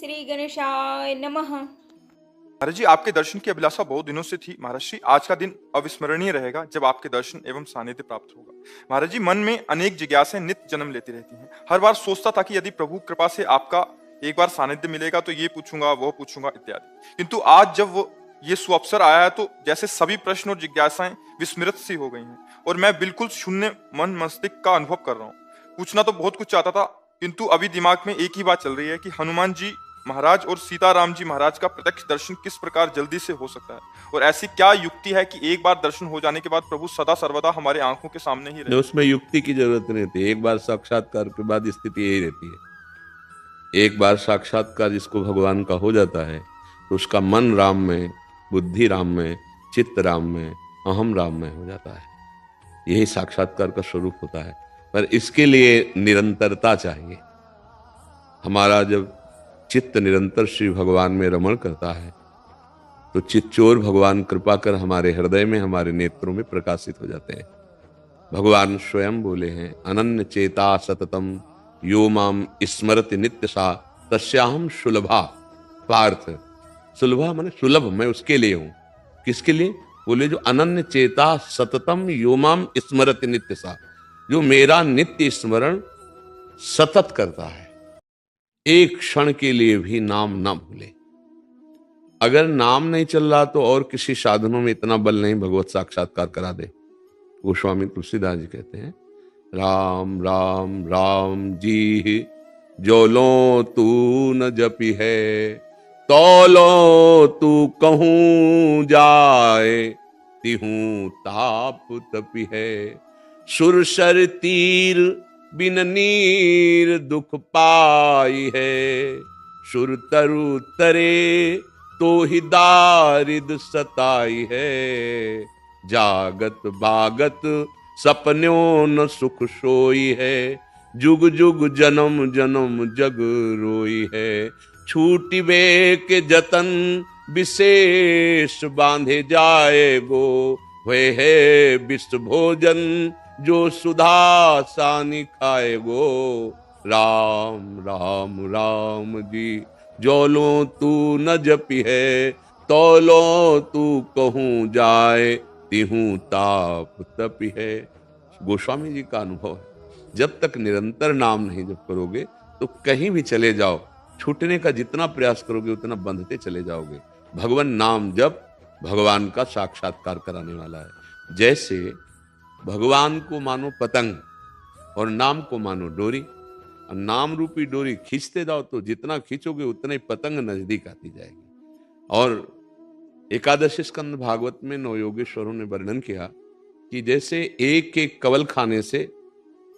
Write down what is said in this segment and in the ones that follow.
श्री गणेशाय नमः। महाराज जी, आपके दर्शन की अभिलाषा बहुत दिनों से थी। महाराज जी, आज का दिन अविस्मरणीय रहेगा जब आपके दर्शन एवं सानिध्य प्राप्त होगा। महाराज जी, मन में अनेक जिज्ञासाएं नित्य जन्म लेती रहती हैं। हर बार सोचता था कि यदि प्रभु कृपा से आपका एक बार सानिध्य मिलेगा तो ये पूछूंगा वो पूछूंगा इत्यादि, किंतु आज जब वो ये सुअवसर आया है तो जैसे सभी प्रश्न और जिज्ञासाएं विस्मृत सी हो गई हैं और मैं बिल्कुल शून्य मन मस्तिष्क का अनुभव कर रहा हूँ। पूछना तो बहुत कुछ चाहता था, किंतु अभी दिमाग में एक ही बात चल रही है कि हनुमान जी महाराज और सीताराम जी महाराज का प्रत्यक्ष दर्शन किस प्रकार जल्दी से हो सकता है, और ऐसी क्या युक्ति है कि एक बार दर्शन हो जाने के बाद प्रभु सदा सर्वदा हमारे आंखों के सामने ही रहे। उसमें युक्ति की जरूरत नहीं रहती। एक बार साक्षात्कार के बाद स्थिति यही रहती है। एक बार साक्षात्कार जिसको भगवान का हो जाता है तो उसका मन राम में, बुद्धि राम में, चित्त राम में, अहम राम में हो जाता है। यही साक्षात्कार का स्वरूप होता है। पर इसके लिए निरंतरता चाहिए। हमारा जब चित्त निरंतर श्री भगवान में रमण करता है तो चित्तचोर भगवान कृपा कर हमारे हृदय में, हमारे नेत्रों में प्रकाशित हो जाते हैं। भगवान स्वयं बोले हैं, अनन्य चेता सततम यो माम स्मरति नित्य सा तस्याहम सुलभा। पार्थ, सुलभा माने सुलभ, मैं उसके लिए हूं। किसके लिए? बोले जो अनन्य चेता सततम यो माम स्मरति नित्य सा, जो मेरा नित्य स्मरण सतत करता है, एक क्षण के लिए भी नाम ना भूले। अगर नाम नहीं चल रहा तो और किसी साधनों में इतना बल नहीं भगवत साक्षात्कार करा दे। गोस्वामी तुलसीदास जी कहते हैं, राम राम राम जी जो लो तू न जपी है, तौलो तू कहूं जाए, तिहूं ताप तपी है। सुरसर तीर बिन नीर दुख पाई है, सुर तरु तरे तो ही दारिद सताई है। जागत बागत सपन्यों न सुख सोई है, जुग जुग जन्म जन्म जग रोई है। छूटिबे के जतन विशेष बांधे जाए गो, वे है विश्व भोजन जो सुधा सानी खाए गो। राम राम राम जी जो लो तू न जपी है, तौलो तू कहूं जाए, तिहूं ताप तपी है। गोस्वामी जी का अनुभव है, जब तक निरंतर नाम नहीं जप करोगे तो कहीं भी चले जाओ, छूटने का जितना प्रयास करोगे उतना बंधते चले जाओगे। भगवान नाम जप भगवान का साक्षात्कार कराने वाला है। जैसे भगवान को मानो पतंग और नाम को मानो डोरी। और नाम रूपी डोरी खींचते जाओ तो जितना खींचोगे उतना ही पतंग नजदीक आती जाएगी। और एकादशी स्कंद भागवत में नवयोगेश्वरों ने वर्णन किया कि जैसे एक एक कवल खाने से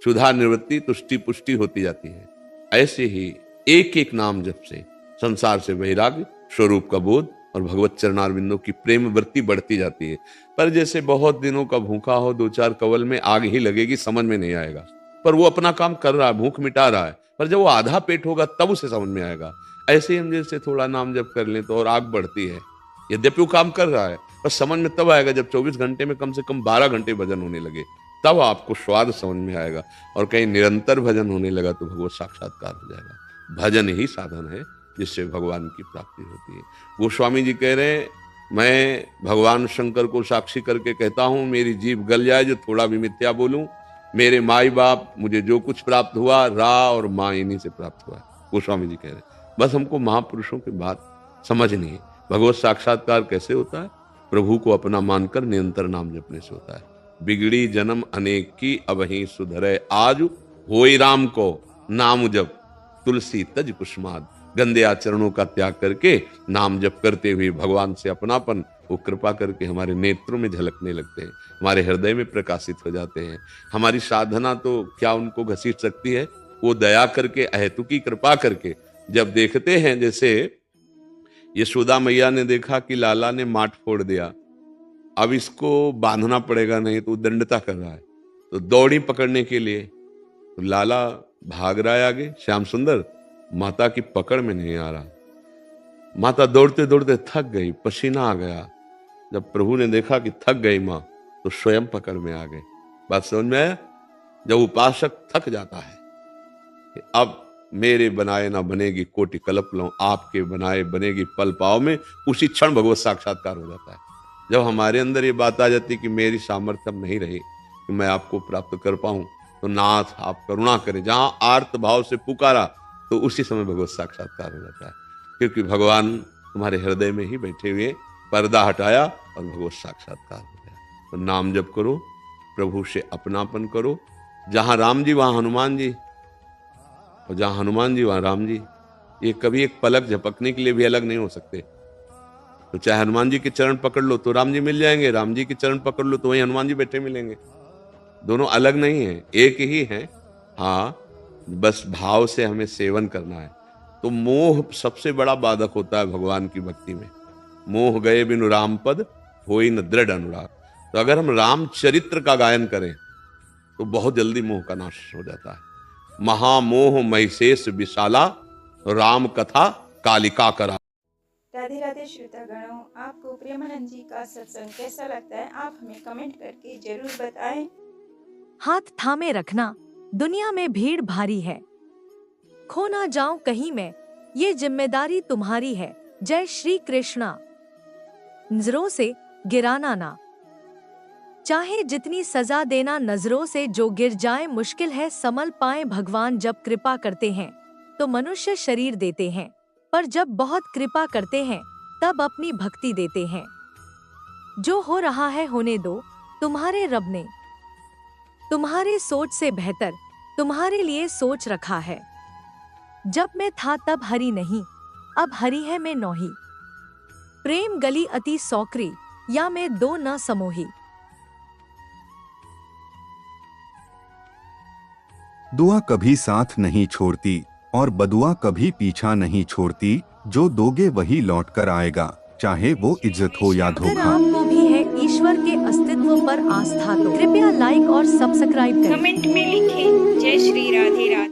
क्षुधा निवृत्ति, तुष्टि पुष्टि होती जाती है, ऐसे ही एक एक नाम जप से संसार से वैराग्य, स्वरूप का बोध और भगवत चरणारविंदों की प्रेम वृत्ति बढ़ती जाती है। पर जैसे बहुत दिनों का भूखा हो, दो चार कवल में आग ही लगेगी, समझ में नहीं आएगा। पर वो अपना काम कर रहा है, भूख मिटा रहा है, पर जब वो आधा पेट होगा तब उसे समझ में आएगा। ऐसे ही हम जैसे थोड़ा नाम जप कर लें तो और आग बढ़ती है। यद्यपि वो काम कर रहा है पर समझ में तब आएगा जब 24 घंटे में कम से कम 12 घंटे भजन होने लगे, तब आपको स्वाद समझ में आएगा। और कहीं निरंतर भजन होने लगा तो भगवत साक्षात्कार हो जाएगा। भजन ही साधन है जिससे भगवान की प्राप्ति होती है। गोस्वामी जी कह रहे हैं, मैं भगवान शंकर को साक्षी करके कहता हूं, मेरी जीभ गल जाए जो थोड़ा भी मिथ्या बोलूं। मेरे माई बाप, मुझे जो कुछ प्राप्त हुआ रा और माँ इन्हीं से प्राप्त हुआ। गोस्वामी जी कह रहे हैं, बस हमको महापुरुषों की बात समझनी है। भगवत साक्षात्कार कैसे होता है? प्रभु को अपना मानकर निरंतर नाम जपने से होता है। बिगड़ी जन्म अनेक की अब ही सुधरे आज, होई राम को नाम जप तुलसी तज कुसुमाद। गंदे आचरणों का त्याग करके नाम जप करते हुए भगवान से अपनापन वो कृपा करके हमारे नेत्रों में झलकने लगते हैं, हमारे हृदय में प्रकाशित हो जाते हैं। हमारी साधना तो क्या उनको घसीट सकती है? वो दया करके, अहेतुकी कृपा करके जब देखते हैं, जैसे यशोदा मैया ने देखा कि लाला ने माट फोड़ दिया, अब इसको बांधना पड़ेगा, नहीं तो दंडता कर रहा है, तो दौड़ी पकड़ने के लिए। तो लाला भाग रहा है आगे, श्याम सुंदर माता की पकड़ में नहीं आ रहा। माता दौड़ते दौड़ते थक गई, पसीना आ गया। जब प्रभु ने देखा कि थक गई माँ, तो स्वयं पकड़ में आ गए। बात समझ में आया? जब उपासक थक जाता है कि अब मेरे बनाए ना बनेगी कोटि कल्प लऊं, आपके बनाए बनेगी पल पाव में, उसी क्षण भगवत साक्षात्कार हो जाता है। जब हमारे अंदर ये बात आ जाती है कि मेरी सामर्थ्य अब नहीं रही कि मैं आपको प्राप्त कर पाऊं, तो नाथ आप करुणा करें। जहां आर्त भाव से पुकारा तो उसी समय भगवत साक्षात्कार हो जाता है, क्योंकि भगवान तुम्हारे हृदय में ही बैठे हुए, पर्दा हटाया और भगवत साक्षात्कार हो गया। तो नाम जप करो, प्रभु से अपनापन करो। जहां राम जी वहां हनुमान जी, और जहां हनुमान जी वहां राम जी। ये कभी एक पलक झपकने के लिए भी अलग नहीं हो सकते। तो चाहे हनुमान जी के चरण पकड़ लो तो राम जी मिल जाएंगे, राम जी के चरण पकड़ लो तो वहीं हनुमान जी बैठे मिलेंगे। दोनों अलग नहीं है, एक ही है। हाँ, बस भाव से हमें सेवन करना है। तो मोह सबसे बड़ा बाधक होता है भगवान की भक्ति में। मोह गए बिनु राम पद, होई न दृढ़ अनुराग। तो अगर हम राम चरित्र का गायन करें तो बहुत जल्दी मोह का नाश हो जाता है। महामोह महिषेष विशाला, राम कथा कालिका करा। राधे राधे श्रोतागणों, आपको प्रेमानंद जी का सत्संग कैसा लगता है आप हमें कमेंट करके जरूर बताएं। हाथ थामे रखना, दुनिया में भीड़ भारी है, खो ना जाऊं कहीं मैं, ये जिम्मेदारी तुम्हारी है। जय श्री कृष्णा। नजरों से गिराना ना, चाहे जितनी सजा देना, नजरों से जो गिर जाए मुश्किल है संभल पाए। भगवान जब कृपा करते हैं तो मनुष्य शरीर देते हैं, पर जब बहुत कृपा करते हैं तब अपनी भक्ति देते हैं। जो हो रहा है होने दो, तुम्हारे रब ने तुम्हारे सोच से बेहतर तुम्हारे लिए सोच रखा है। जब मैं था तब हरि नहीं, अब हरि है मैं नौही। प्रेम गली अति सौकरी, या मैं दो न समोही। दुआ कभी साथ नहीं छोड़ती और बदुआ कभी पीछा नहीं छोड़ती। जो दोगे वही लौट कर आएगा, चाहे वो इज्जत हो या अगर धोखा। आपको भी है ईश्वर के अस्तित्व पर आस्था तो कृपया लाइक और सब्सक्राइब करें। कमेंट में लिखें जय श्री राधे राधे।